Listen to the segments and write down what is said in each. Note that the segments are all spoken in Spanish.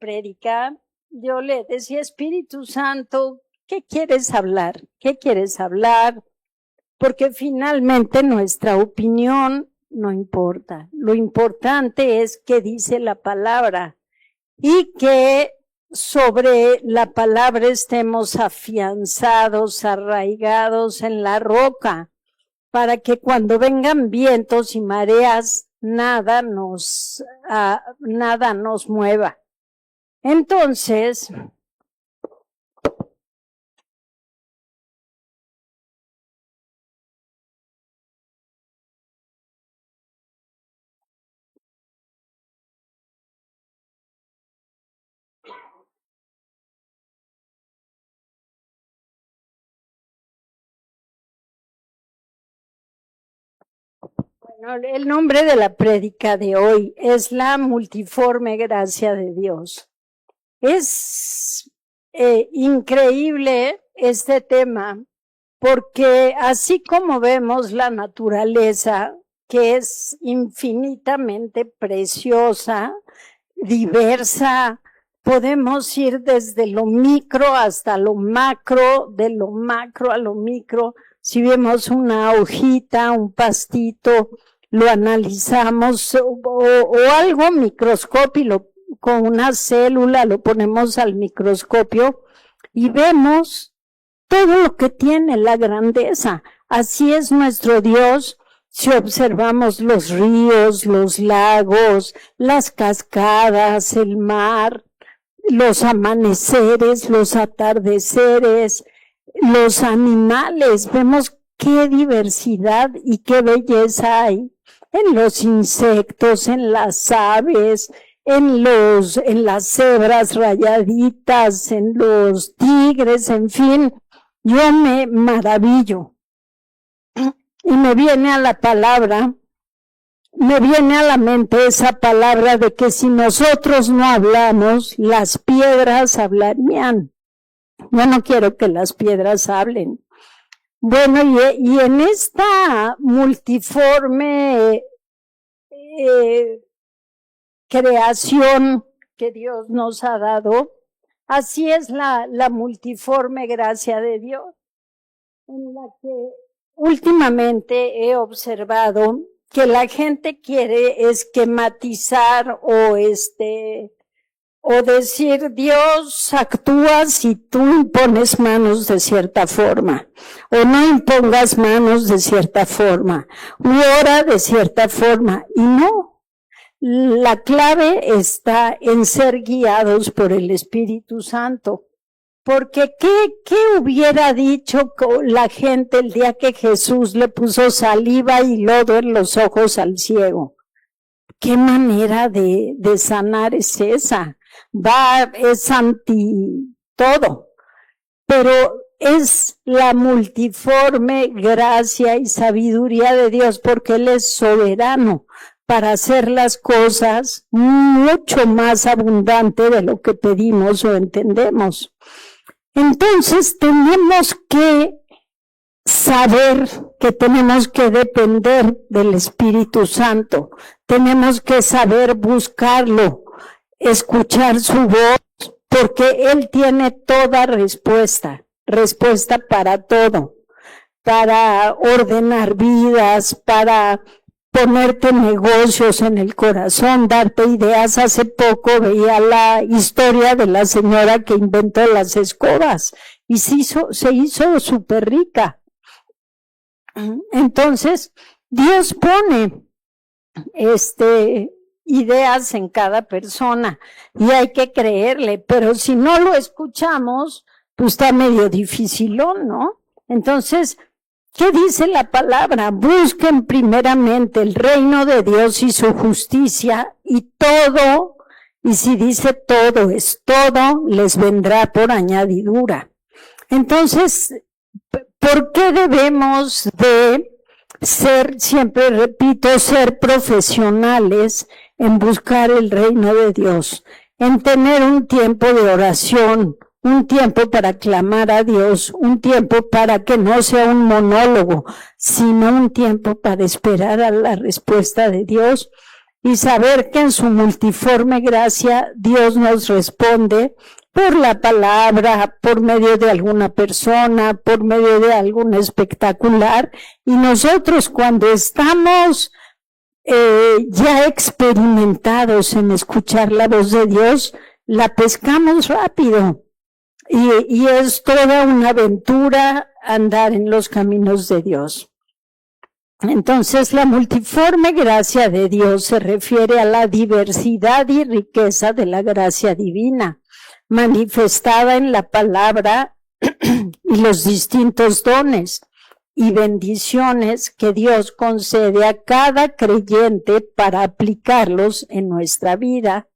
prédica, yo le decía, Espíritu Santo, ¿qué quieres hablar? ¿Qué quieres hablar? Porque finalmente nuestra opinión no importa. Lo importante es qué dice la palabra y que sobre la palabra estemos afianzados, arraigados en la roca, para que cuando vengan vientos y mareas, nada nos mueva. Entonces, el nombre de la prédica de hoy es la multiforme gracia de Dios. Es increíble este tema, porque así como vemos la naturaleza, que es infinitamente preciosa, diversa, podemos ir desde lo micro hasta lo macro, de lo macro a lo micro. Si vemos una hojita, un pastito, lo analizamos o algo microscópico, con una célula lo ponemos al microscopio y vemos todo lo que tiene, la grandeza. Así es nuestro Dios. Si observamos los ríos, los lagos, las cascadas, el mar, los amaneceres, los atardeceres, los animales, vemos qué diversidad y qué belleza hay en los insectos, en las aves, en las cebras rayaditas, en los tigres, en fin, yo me maravillo. Y me viene a la mente esa palabra de que si nosotros no hablamos, las piedras hablarían. Yo no quiero que las piedras hablen. Bueno, y en esta multiforme creación que Dios nos ha dado, así es la multiforme gracia de Dios, en la que últimamente he observado que la gente quiere esquematizar o decir Dios actúa si tú impones manos de cierta forma, o no impongas manos de cierta forma, u ora de cierta forma, y no. La clave está en ser guiados por el Espíritu Santo. Porque ¿qué hubiera dicho la gente el día que Jesús le puso saliva y lodo en los ojos al ciego? ¿Qué manera de sanar es esa? Es anti todo, pero es la multiforme gracia y sabiduría de Dios, porque Él es soberano para hacer las cosas mucho más abundante de lo que pedimos o entendemos. Entonces tenemos que saber que tenemos que depender del Espíritu Santo, tenemos que saber buscarlo, escuchar su voz, porque Él tiene toda respuesta para todo, para ordenar vidas, para ponerte negocios en el corazón, darte ideas. Hace poco veía la historia de la señora que inventó las escobas y se hizo súper rica. Entonces, Dios pone ideas en cada persona y hay que creerle, pero si no lo escuchamos, pues está medio dificilón, ¿no? Entonces, ¿qué dice la palabra? Busquen primeramente el reino de Dios y su justicia, y todo, y si dice todo es todo, les vendrá por añadidura. Entonces, ¿por qué debemos de ser, siempre repito, ser profesionales en buscar el reino de Dios, en tener un tiempo de oración, un tiempo para clamar a Dios, un tiempo para que no sea un monólogo, sino un tiempo para esperar a la respuesta de Dios? y saber que en su multiforme gracia Dios nos responde por la palabra, por medio de alguna persona, por medio de algún espectacular, y nosotros cuando estamos ya experimentados en escuchar la voz de Dios, la pescamos rápido. Y es toda una aventura andar en los caminos de Dios. Entonces, la multiforme gracia de Dios se refiere a la diversidad y riqueza de la gracia divina, manifestada en la palabra y los distintos dones y bendiciones que Dios concede a cada creyente para aplicarlos en nuestra vida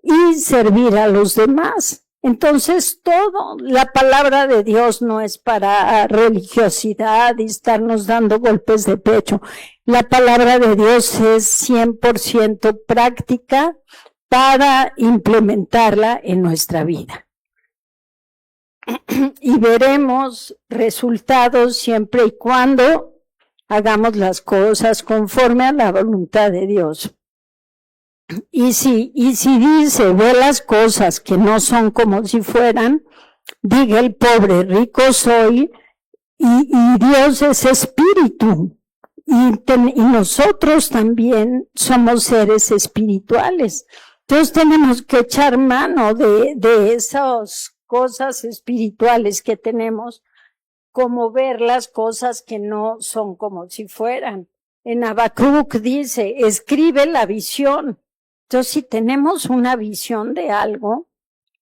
y servir a los demás. Entonces, la palabra de Dios no es para religiosidad y estarnos dando golpes de pecho. La palabra de Dios es 100% práctica para implementarla en nuestra vida. Y veremos resultados siempre y cuando hagamos las cosas conforme a la voluntad de Dios. Y si dice, ve las cosas que no son como si fueran, diga el pobre, rico soy, y Dios es espíritu, y nosotros también somos seres espirituales. Entonces tenemos que echar mano de esas cosas espirituales que tenemos, como ver las cosas que no son como si fueran. En Habacuc dice, escribe la visión. Entonces, si tenemos una visión de algo,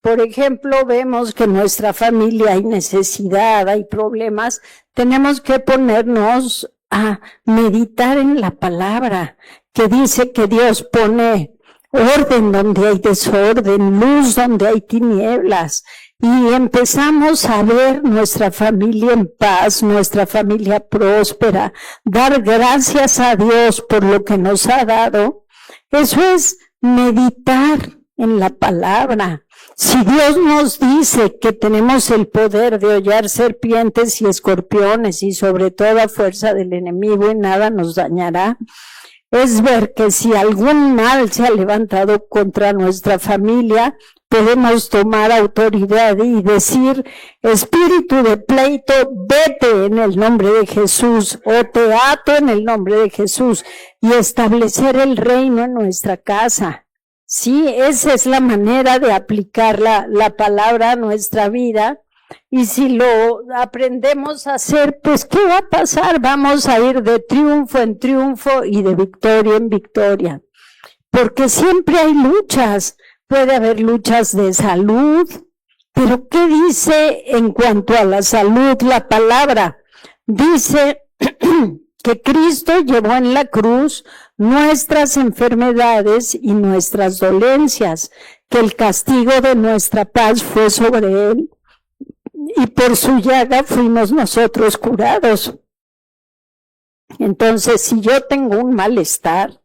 por ejemplo, vemos que en nuestra familia hay necesidad, hay problemas, tenemos que ponernos a meditar en la palabra, que dice que Dios pone orden donde hay desorden, luz donde hay tinieblas, y empezamos a ver nuestra familia en paz, nuestra familia próspera, dar gracias a Dios por lo que nos ha dado. Eso es meditar en la palabra. Si Dios nos dice que tenemos el poder de hollar serpientes y escorpiones y sobre toda fuerza del enemigo y nada nos dañará, es ver que si algún mal se ha levantado contra nuestra familia, podemos tomar autoridad y decir, espíritu de pleito, vete en el nombre de Jesús, o te ato en el nombre de Jesús, y establecer el reino en nuestra casa. Sí, esa es la manera de aplicar la palabra a nuestra vida, y si lo aprendemos a hacer, pues ¿qué va a pasar? Vamos a ir de triunfo en triunfo y de victoria en victoria, porque siempre hay luchas. Puede haber luchas de salud, pero ¿qué dice en cuanto a la salud la palabra? Dice que Cristo llevó en la cruz nuestras enfermedades y nuestras dolencias, que el castigo de nuestra paz fue sobre él, y por su llaga fuimos nosotros curados. Entonces, si yo tengo un malestar,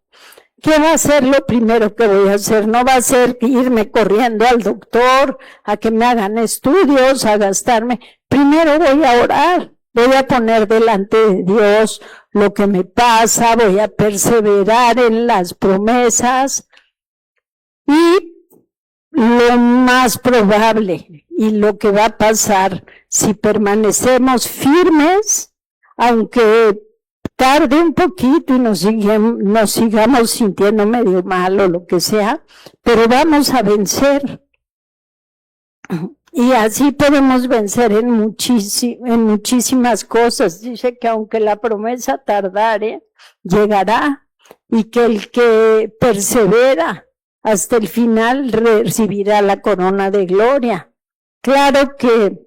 ¿qué va a ser lo primero que voy a hacer? No va a ser irme corriendo al doctor, a que me hagan estudios, a gastarme. Primero voy a orar, voy a poner delante de Dios lo que me pasa, voy a perseverar en las promesas. Y lo más probable y lo que va a pasar si permanecemos firmes, aunque tarde un poquito y nos sigamos sintiendo medio mal o lo que sea, pero vamos a vencer. Y así podemos vencer en muchísimas cosas. Dice que aunque la promesa tardare, llegará, y que el que persevera hasta el final recibirá la corona de gloria. Claro que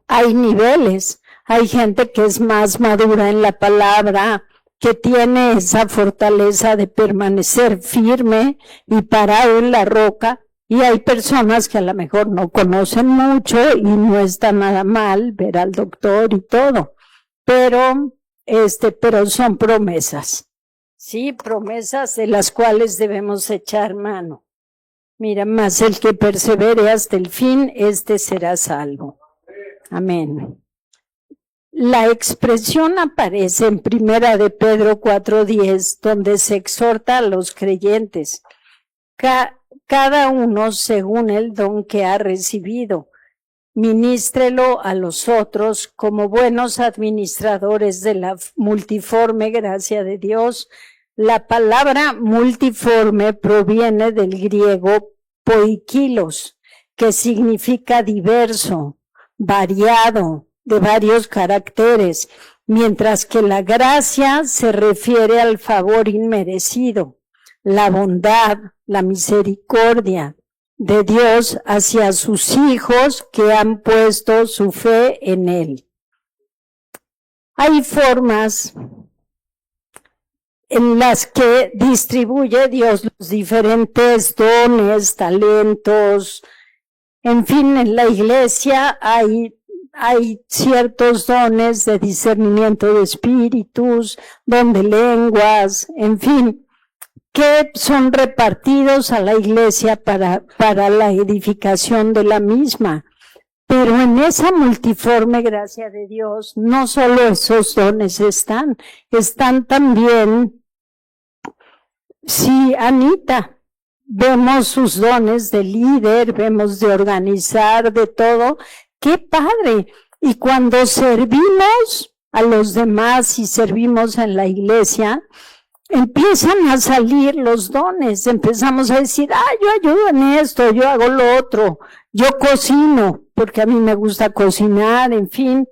hay niveles. Hay gente que es más madura en la palabra, que tiene esa fortaleza de permanecer firme y parado en la roca, y hay personas que a lo mejor no conocen mucho y no está nada mal ver al doctor y todo, pero son promesas, sí, promesas de las cuales debemos echar mano. Mira, más el que persevere hasta el fin, será salvo. Amén. La expresión aparece en Primera de Pedro 4:10, donde se exhorta a los creyentes, cada uno según el don que ha recibido, ministrelo a los otros como buenos administradores de la multiforme gracia de Dios. La palabra multiforme proviene del griego poikilos, que significa diverso, variado, de varios caracteres, mientras que la gracia se refiere al favor inmerecido, la bondad, la misericordia de Dios hacia sus hijos que han puesto su fe en Él. Hay formas en las que distribuye Dios los diferentes dones, talentos, en fin, en la iglesia hay ciertos dones de discernimiento de espíritus, don de lenguas, en fin, que son repartidos a la iglesia para la edificación de la misma. Pero en esa multiforme gracia de Dios, no solo esos dones están también, sí, Anita, vemos sus dones de líder, vemos de organizar, de todo. ¡Qué padre! Y cuando servimos a los demás y servimos en la iglesia, empiezan a salir los dones. Empezamos a decir, yo ayudo en esto, yo hago lo otro, yo cocino, porque a mí me gusta cocinar, en fin.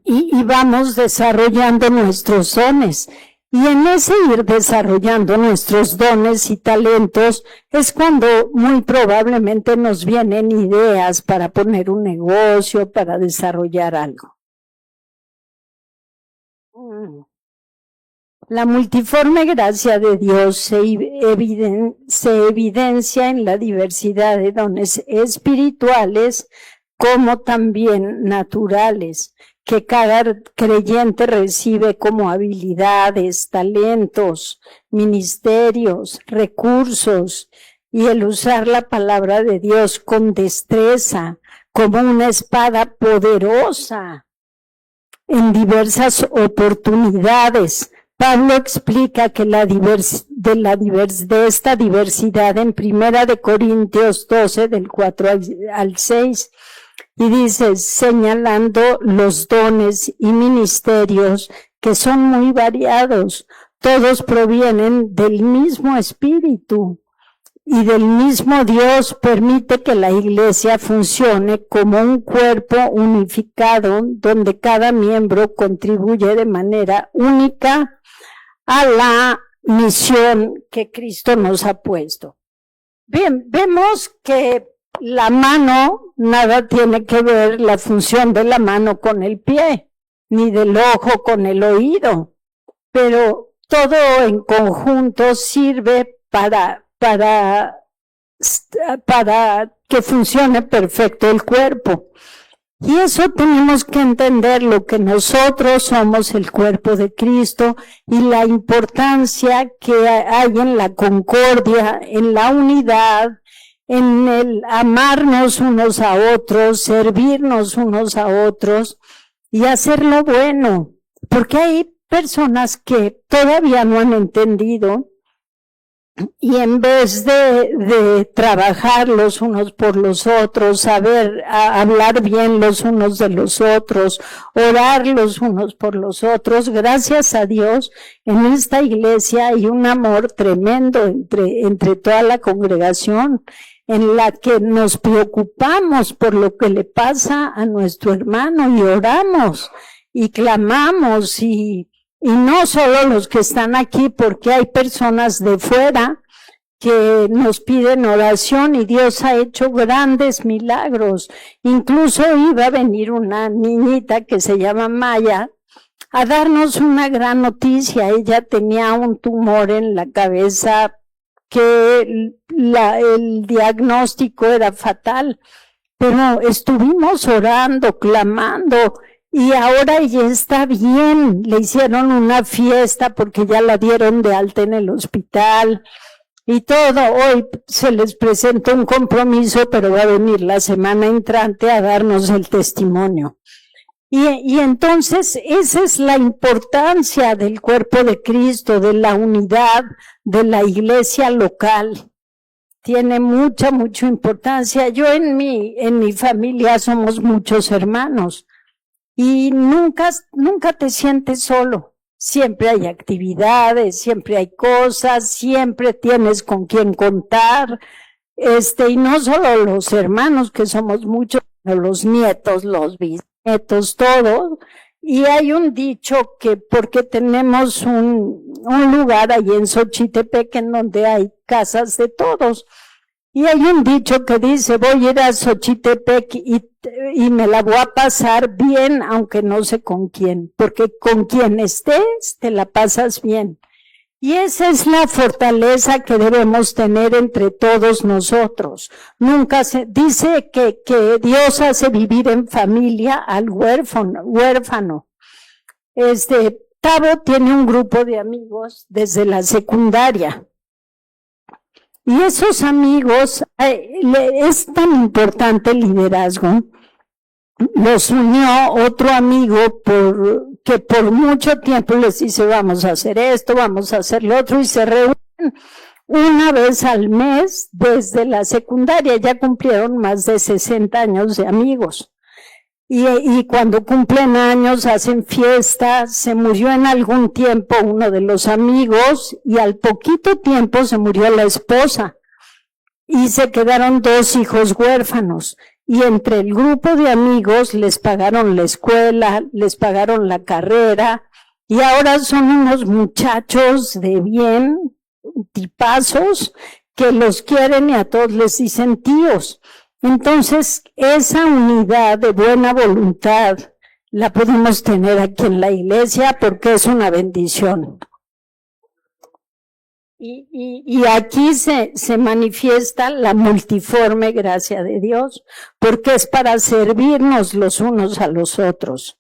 Y vamos desarrollando nuestros dones. Y en ese ir desarrollando nuestros dones y talentos es cuando muy probablemente nos vienen ideas para poner un negocio, para desarrollar algo. La multiforme gracia de Dios se evidencia en la diversidad de dones espirituales como también naturales, que cada creyente recibe como habilidades, talentos, ministerios, recursos, y el usar la palabra de Dios con destreza, como una espada poderosa en diversas oportunidades. Pablo explica que de esta diversidad en 1 de Corintios 12, del 4 al 6, y dice, señalando los dones y ministerios que son muy variados, todos provienen del mismo Espíritu, y del mismo Dios permite que la iglesia funcione como un cuerpo unificado, donde cada miembro contribuye de manera única a la misión que Cristo nos ha puesto. Bien, vemos que la mano, nada tiene que ver la función de la mano con el pie, ni del ojo con el oído, pero todo en conjunto sirve para que funcione perfecto el cuerpo. Y eso tenemos que entenderlo, que nosotros somos el cuerpo de Cristo y la importancia que hay en la concordia, en la unidad, en el amarnos unos a otros, servirnos unos a otros y hacer lo bueno, porque hay personas que todavía no han entendido y en vez de trabajar los unos por los otros, saber hablar bien los unos de los otros, orar los unos por los otros, gracias a Dios, en esta iglesia hay un amor tremendo entre toda la congregación, en la que nos preocupamos por lo que le pasa a nuestro hermano y oramos y clamamos y no solo los que están aquí, porque hay personas de fuera que nos piden oración y Dios ha hecho grandes milagros. Incluso iba a venir una niñita que se llama Maya a darnos una gran noticia. Ella tenía un tumor en la cabeza que el diagnóstico era fatal, pero estuvimos orando, clamando, y ahora ella está bien. Le hicieron una fiesta porque ya la dieron de alta en el hospital y todo. Hoy se les presenta un compromiso, pero va a venir la semana entrante a darnos el testimonio. Y entonces esa es la importancia del cuerpo de Cristo, de la unidad de la iglesia local. Tiene mucha importancia. Yo en mi familia somos muchos hermanos y nunca te sientes solo. Siempre hay actividades, siempre hay cosas, siempre tienes con quién contar. Y no solo los hermanos, que somos muchos, sino los nietos, los bisnietos, todo. Y hay un dicho que, porque tenemos un lugar ahí en Xochitepec en donde hay casas de todos. Y hay un dicho que dice, voy a ir a Xochitepec y me la voy a pasar bien, aunque no sé con quién, porque con quien estés, te la pasas bien. Y esa es la fortaleza que debemos tener entre todos nosotros. Nunca se dice que Dios hace vivir en familia al huérfano. Tavo tiene un grupo de amigos desde la secundaria. Y esos amigos, es tan importante el liderazgo. Los unió otro amigo que por mucho tiempo les dice, vamos a hacer esto, vamos a hacer lo otro, y se reúnen una vez al mes desde la secundaria. Ya cumplieron más de 60 años de amigos. Y cuando cumplen años hacen fiestas. Se murió en algún tiempo uno de los amigos y al poquito tiempo se murió la esposa y se quedaron 2 hijos huérfanos. Y entre el grupo de amigos les pagaron la escuela, les pagaron la carrera, y ahora son unos muchachos de bien, tipazos, que los quieren y a todos les dicen tíos. Entonces, esa unidad de buena voluntad la podemos tener aquí en la iglesia porque es una bendición. Y aquí se manifiesta la multiforme gracia de Dios, porque es para servirnos los unos a los otros.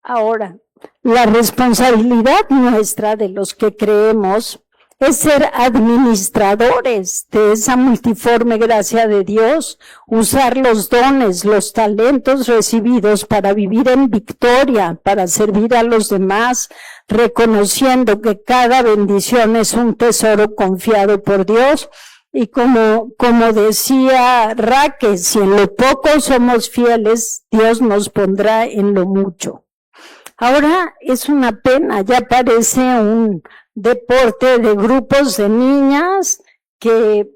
Ahora, la responsabilidad nuestra de los que creemos es ser administradores de esa multiforme gracia de Dios, usar los dones, los talentos recibidos para vivir en victoria, para servir a los demás, reconociendo que cada bendición es un tesoro confiado por Dios. Y como decía Raque, si en lo poco somos fieles, Dios nos pondrá en lo mucho. Ahora es una pena, ya parece un deporte de grupos de niñas que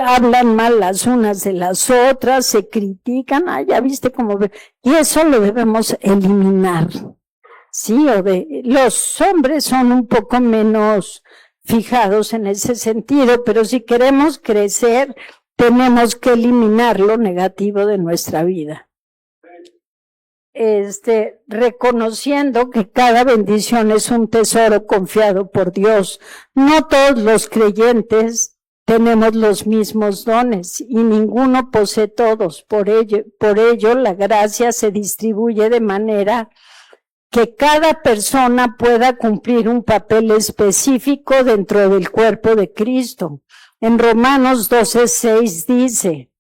hablan mal las unas de las otras, se critican, ya viste cómo, y eso lo debemos eliminar. Sí, los hombres son un poco menos fijados en ese sentido, pero si queremos crecer, tenemos que eliminar lo negativo de nuestra vida. Reconociendo que cada bendición es un tesoro confiado por Dios. No todos los creyentes tenemos los mismos dones y ninguno posee todos. Por ello la gracia se distribuye de manera que cada persona pueda cumplir un papel específico dentro del cuerpo de Cristo. En Romanos 12:6 dice: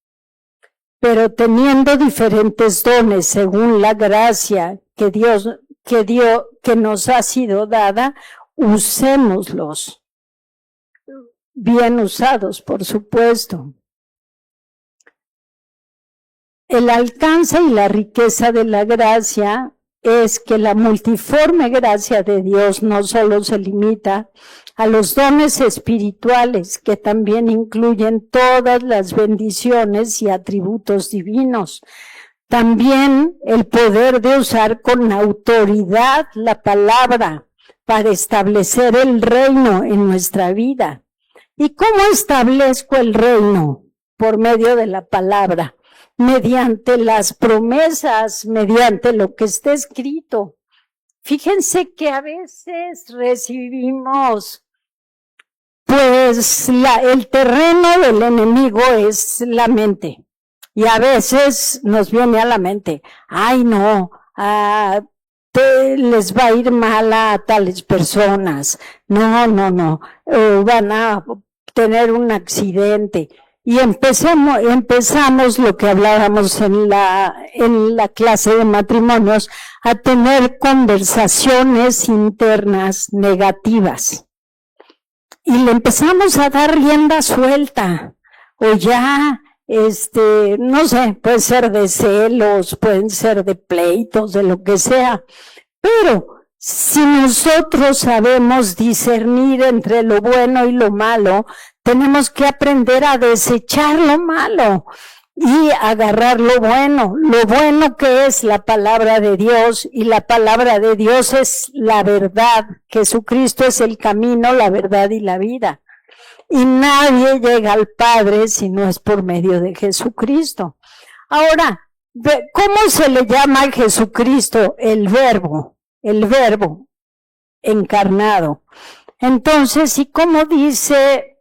pero teniendo diferentes dones según la gracia que nos ha sido dada, usémoslos. Bien usados, por supuesto. El alcance y la riqueza de la gracia es que la multiforme gracia de Dios no solo se limita a los dones espirituales, que también incluyen todas las bendiciones y atributos divinos. También el poder de usar con autoridad la palabra para establecer el reino en nuestra vida. ¿Y cómo establezco el reino? Por medio de la palabra, mediante las promesas, mediante lo que está escrito. Fíjense que a veces recibimos, pues el terreno del enemigo es la mente. Y a veces nos viene a la mente, ay no, les va a ir mal a tales personas, no, van a tener un accidente. y empezamos lo que hablábamos en la clase de matrimonios, a tener conversaciones internas negativas. Y le empezamos a dar rienda suelta, o ya, no sé, puede ser de celos, pueden ser de pleitos, de lo que sea, pero si nosotros sabemos discernir entre lo bueno y lo malo, tenemos que aprender a desechar lo malo y agarrar lo bueno que es la palabra de Dios, y la palabra de Dios es la verdad. Jesucristo es el camino, la verdad y la vida. Y nadie llega al Padre si no es por medio de Jesucristo. Ahora, ¿cómo se le llama a Jesucristo? El verbo encarnado. Entonces, y como dice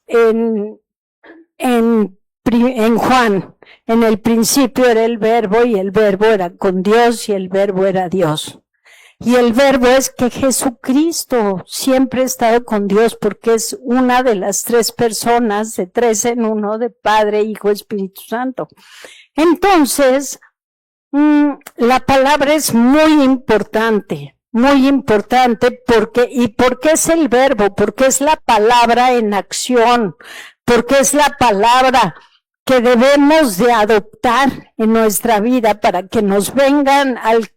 en Juan, en el principio era el verbo, y el verbo era con Dios, y el verbo era Dios. Y el verbo es que Jesucristo siempre ha estado con Dios, porque es una de las tres personas, de tres en uno, de Padre, Hijo, Espíritu Santo. Entonces, la palabra es muy importante, porque es el verbo, porque es la palabra en acción, porque es la palabra que debemos de adoptar en nuestra vida para que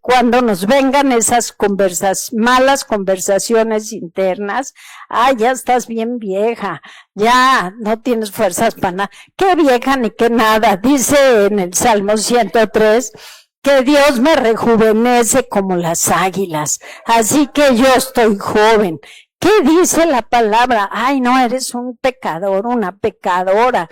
cuando nos vengan esas malas conversaciones internas, ya estás bien vieja, ya no tienes fuerzas para nada, qué vieja ni qué nada, dice en el Salmo 103, que Dios me rejuvenece como las águilas, así que yo estoy joven. ¿Qué dice la palabra? Ay, no, eres un pecador, una pecadora.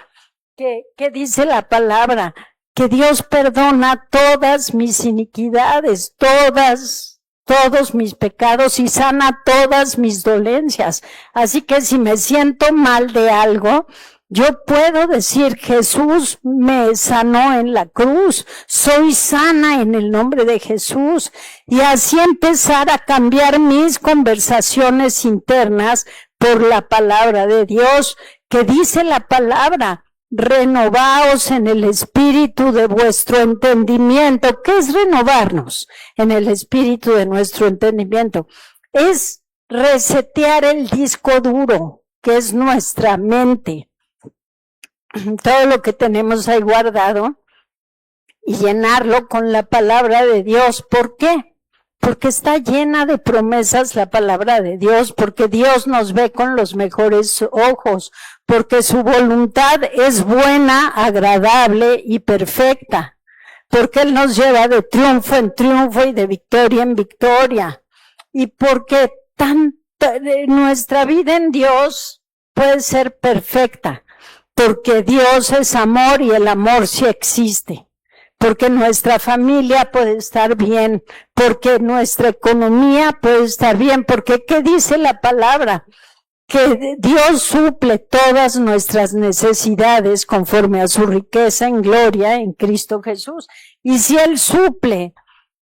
¿Qué dice la palabra? Que Dios perdona todas mis iniquidades, todos mis pecados, y sana todas mis dolencias. Así que si me siento mal de algo, yo puedo decir, Jesús me sanó en la cruz, soy sana en el nombre de Jesús, y así empezar a cambiar mis conversaciones internas por la palabra de Dios, que dice la palabra: renovaos en el espíritu de vuestro entendimiento. ¿Qué es renovarnos en el espíritu de nuestro entendimiento? Es resetear el disco duro, que es nuestra mente. Todo lo que tenemos ahí guardado, y llenarlo con la palabra de Dios. ¿Por qué? Porque está llena de promesas la palabra de Dios, porque Dios nos ve con los mejores ojos, porque su voluntad es buena, agradable y perfecta, porque Él nos lleva de triunfo en triunfo y de victoria en victoria, y porque nuestra vida en Dios puede ser perfecta, porque Dios es amor y el amor sí existe, porque nuestra familia puede estar bien, porque nuestra economía puede estar bien, porque ¿qué dice la palabra? Que Dios suple todas nuestras necesidades conforme a su riqueza en gloria en Cristo Jesús. Y si Él suple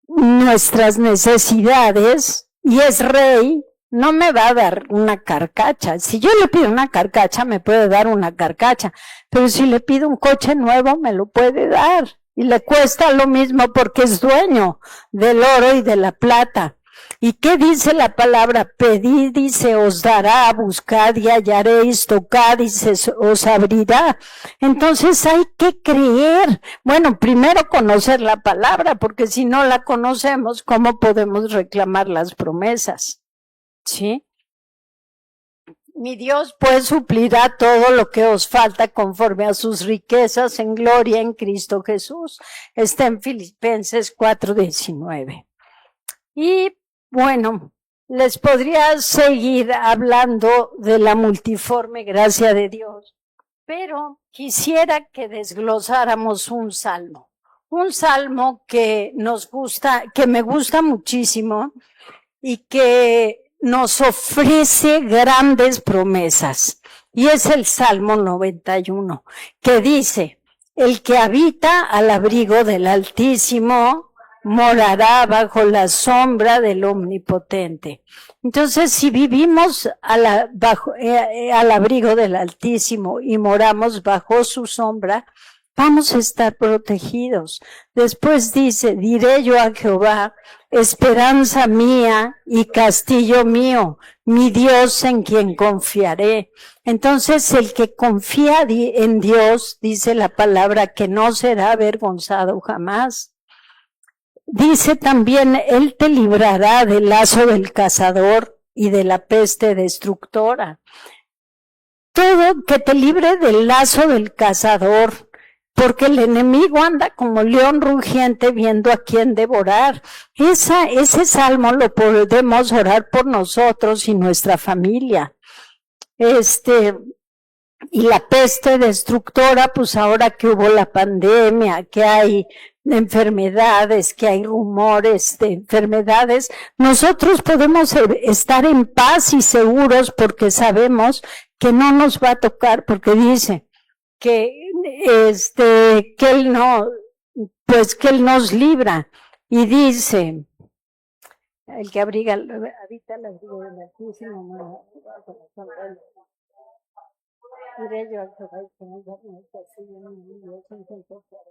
nuestras necesidades y es Rey, no me va a dar una carcacha. Si yo le pido una carcacha, me puede dar una carcacha, pero si le pido un coche nuevo, me lo puede dar. Y le cuesta lo mismo porque es dueño del oro y de la plata. ¿Y qué dice la palabra? Pedid y se os dará, buscad y hallaréis, tocad y se os abrirá. Entonces hay que creer. Bueno, primero conocer la palabra, porque si no la conocemos, ¿cómo podemos reclamar las promesas? ¿Sí? Mi Dios pues suplirá todo lo que os falta conforme a sus riquezas en gloria en Cristo Jesús. Está en Filipenses 4:19. Y bueno, les podría seguir hablando de la multiforme gracia de Dios, pero quisiera que desglosáramos un salmo que nos gusta, que me gusta muchísimo y que nos ofrece grandes promesas. Y es el Salmo 91, que dice: el que habita al abrigo del Altísimo morará bajo la sombra del Omnipotente. Entonces, si vivimos al abrigo del Altísimo y moramos bajo su sombra, vamos a estar protegidos. Después dice, diré yo a Jehová, esperanza mía y castillo mío, mi Dios en quien confiaré. Entonces, el que confía en Dios, dice la palabra, que no será avergonzado jamás. Dice también, Él te librará del lazo del cazador y de la peste destructora. Todo que te libre del lazo del cazador, porque el enemigo anda como león rugiente viendo a quién devorar. Ese salmo lo podemos orar por nosotros y nuestra familia. Y la peste destructora, pues ahora que hubo la pandemia, que hay enfermedades, que hay rumores de enfermedades, nosotros podemos estar en paz y seguros porque sabemos que no nos va a tocar, porque dice que Él no, pues que Él nos libra, y dice, el que habita el abrigo del Altísimo no iré yo a Jehová y que me da mi castillo, mi Dios en quien confiaré.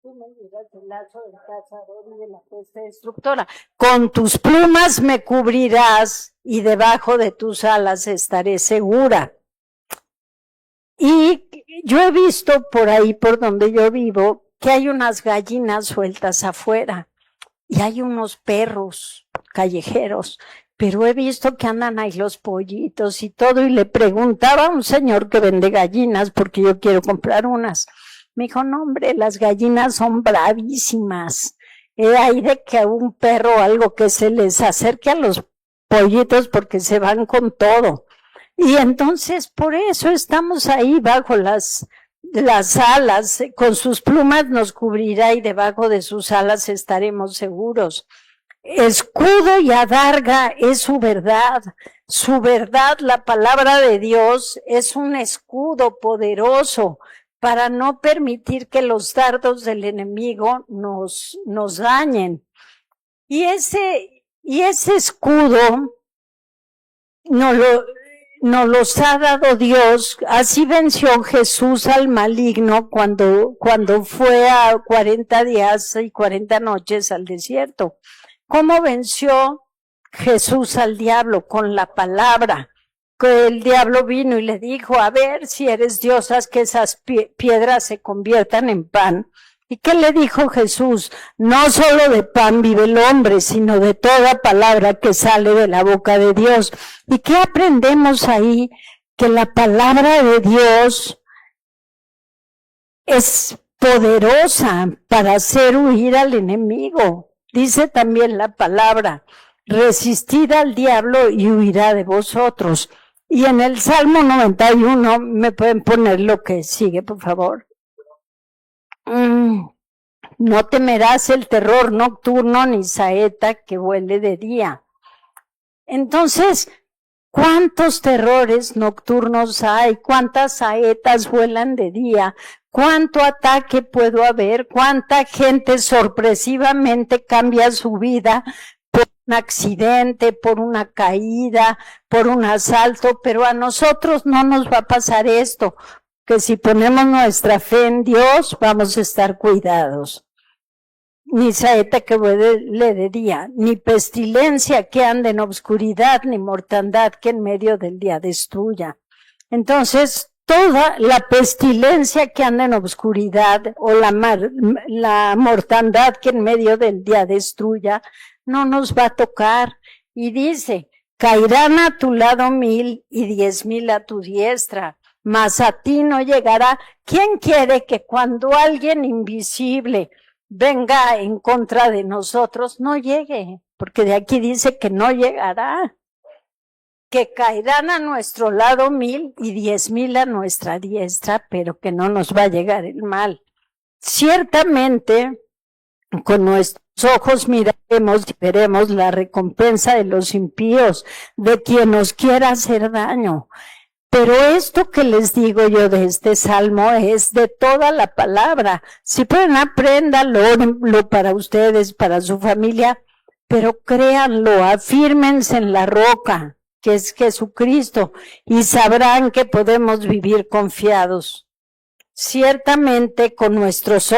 Tú me libras del lazo del cazador y de la peste destructora. Con tus plumas me cubrirás y debajo de tus alas estaré segura. Y yo he visto por ahí, por donde yo vivo, que hay unas gallinas sueltas afuera y hay unos perros callejeros, pero he visto que andan ahí los pollitos y todo, y le preguntaba a un señor que vende gallinas, porque yo quiero comprar unas. Me dijo, no hombre, las gallinas son bravísimas. Hay de que un perro o algo que se les acerque a los pollitos porque se van con todo. Y entonces por eso estamos ahí bajo las alas, con sus plumas nos cubrirá y debajo de sus alas estaremos seguros. Escudo y adarga es su verdad, la palabra de Dios es un escudo poderoso para no permitir que los dardos del enemigo nos dañen. Y ese escudo nos los ha dado Dios. Así venció Jesús al maligno cuando fue a 40 días y 40 noches al desierto. ¿Cómo venció Jesús al diablo? Con la palabra. Que el diablo vino y le dijo, a ver si eres Dios, haz que esas piedras se conviertan en pan. ¿Y qué le dijo Jesús? No solo de pan vive el hombre, sino de toda palabra que sale de la boca de Dios. ¿Y qué aprendemos ahí? Que la palabra de Dios es poderosa para hacer huir al enemigo. Dice también la palabra, resistid al diablo y huirá de vosotros. Y en el Salmo 91, ¿me pueden poner lo que sigue, por favor? No temerás el terror nocturno ni saeta que vuele de día. Entonces, ¿cuántos terrores nocturnos hay? ¿Cuántas saetas vuelan de día? ¿Cuánto ataque puede haber? ¿Cuánta gente sorpresivamente cambia su vida por un accidente, por una caída, por un asalto? Pero a nosotros no nos va a pasar esto, que si ponemos nuestra fe en Dios, vamos a estar cuidados. Ni saeta que vuele de día, ni pestilencia que ande en obscuridad, ni mortandad que en medio del día destruya. Entonces, toda la pestilencia que anda en obscuridad o la mortandad que en medio del día destruya, no nos va a tocar. Y dice, caerán a tu lado 1000 y 10,000 a tu diestra, mas a ti no llegará. ¿Quién quiere que cuando alguien invisible venga en contra de nosotros, no llegue? Porque de aquí dice que no llegará. Que caerán a nuestro lado 1000 y 10,000 a nuestra diestra, pero que no nos va a llegar el mal. Ciertamente, con nuestros ojos miraremos y veremos la recompensa de los impíos, de quien nos quiera hacer daño. Pero esto que les digo yo de este salmo es de toda la palabra. Si pueden, apréndanlo para ustedes, para su familia, pero créanlo, afírmense en la roca, que es Jesucristo, y sabrán que podemos vivir confiados. Ciertamente con nuestros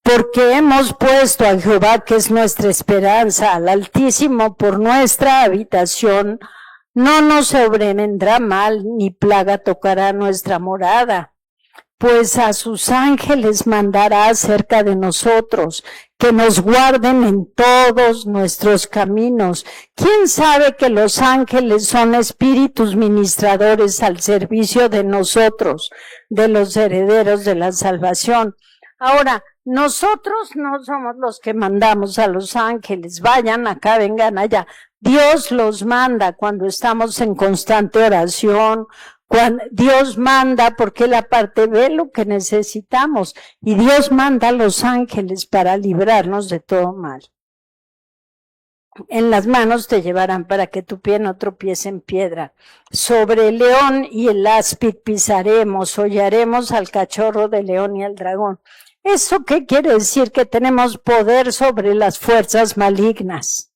porque hemos puesto a Jehová, que es nuestra esperanza, al Altísimo por nuestra habitación, no nos sobrevendrá mal, ni plaga tocará nuestra morada. Pues a sus ángeles mandará acerca de nosotros, que nos guarden en todos nuestros caminos. ¿Quién sabe que los ángeles son espíritus ministradores al servicio de nosotros, de los herederos de la salvación? Ahora, nosotros no somos los que mandamos a los ángeles, vayan acá, vengan allá. Dios los manda cuando estamos en constante oración. Cuando Dios manda, porque Él aparte ve lo que necesitamos, y Dios manda a los ángeles para librarnos de todo mal. En las manos te llevarán para que tu pie no tropiece en piedra. Sobre el león y el áspid pisaremos, hollaremos al cachorro del león y al dragón. ¿Eso qué quiere decir? Que tenemos poder sobre las fuerzas malignas.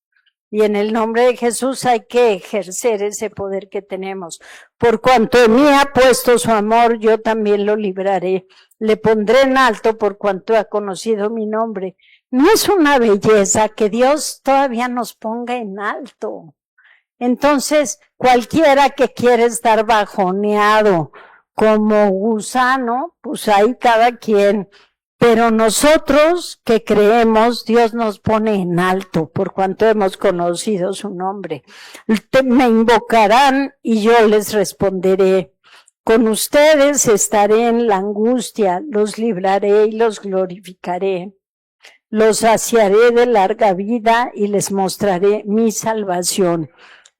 Y en el nombre de Jesús hay que ejercer ese poder que tenemos. Por cuanto en mí ha puesto su amor, yo también lo libraré. Le pondré en alto por cuanto ha conocido mi nombre. ¿No es una belleza que Dios todavía nos ponga en alto? Entonces, cualquiera que quiera estar bajoneado como gusano, pues ahí cada quien. Pero nosotros que creemos, Dios nos pone en alto por cuanto hemos conocido su nombre. Me invocarán y yo les responderé. Con ustedes estaré en la angustia, los libraré y los glorificaré. Los saciaré de larga vida y les mostraré mi salvación.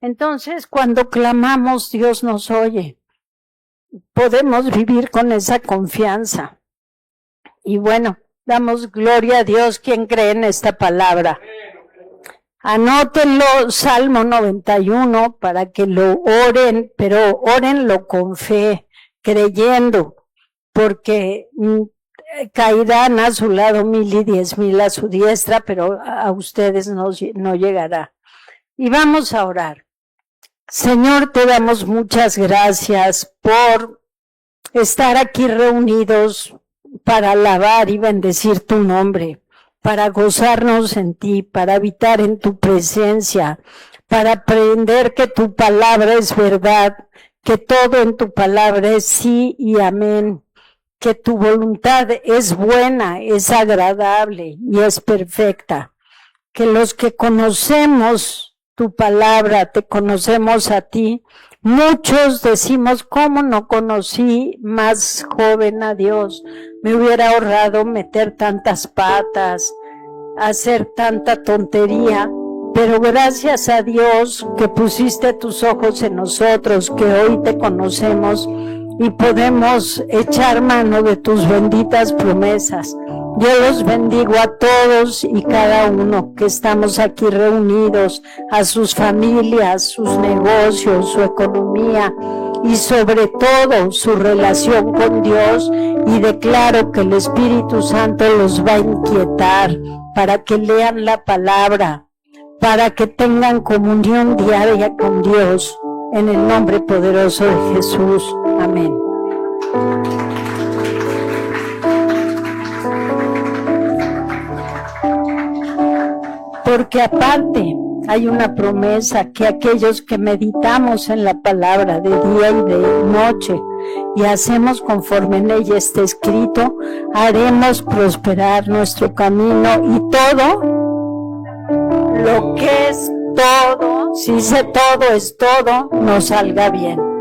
Entonces, cuando clamamos, Dios nos oye. Podemos vivir con esa confianza. Y bueno, damos gloria a Dios. ¿Quién cree en esta palabra? Anótenlo, Salmo 91, para que lo oren, pero órenlo con fe, creyendo, porque caerán a su lado 1,000 y 10,000 a su diestra, pero a ustedes no llegará. Y vamos a orar. Señor, te damos muchas gracias por estar aquí reunidos para alabar y bendecir tu nombre, para gozarnos en ti, para habitar en tu presencia, para aprender que tu palabra es verdad, que todo en tu palabra es sí y amén, que tu voluntad es buena, es agradable y es perfecta, que los que conocemos tu palabra, te conocemos a ti. Muchos decimos, ¿cómo no conocí más joven a Dios? Me hubiera ahorrado meter tantas patas, hacer tanta tontería, pero gracias a Dios que pusiste tus ojos en nosotros, que hoy te conocemos y podemos echar mano de tus benditas promesas. Yo los bendigo a todos y cada uno que estamos aquí reunidos, a sus familias, sus negocios, su economía y sobre todo su relación con Dios, y declaro que el Espíritu Santo los va a inquietar para que lean la palabra, para que tengan comunión diaria con Dios, en el nombre poderoso de Jesús. Amén. Porque aparte hay una promesa que aquellos que meditamos en la palabra de día y de noche y hacemos conforme en ella está escrito, haremos prosperar nuestro camino y todo lo que es todo, si sé todo es todo, nos salga bien.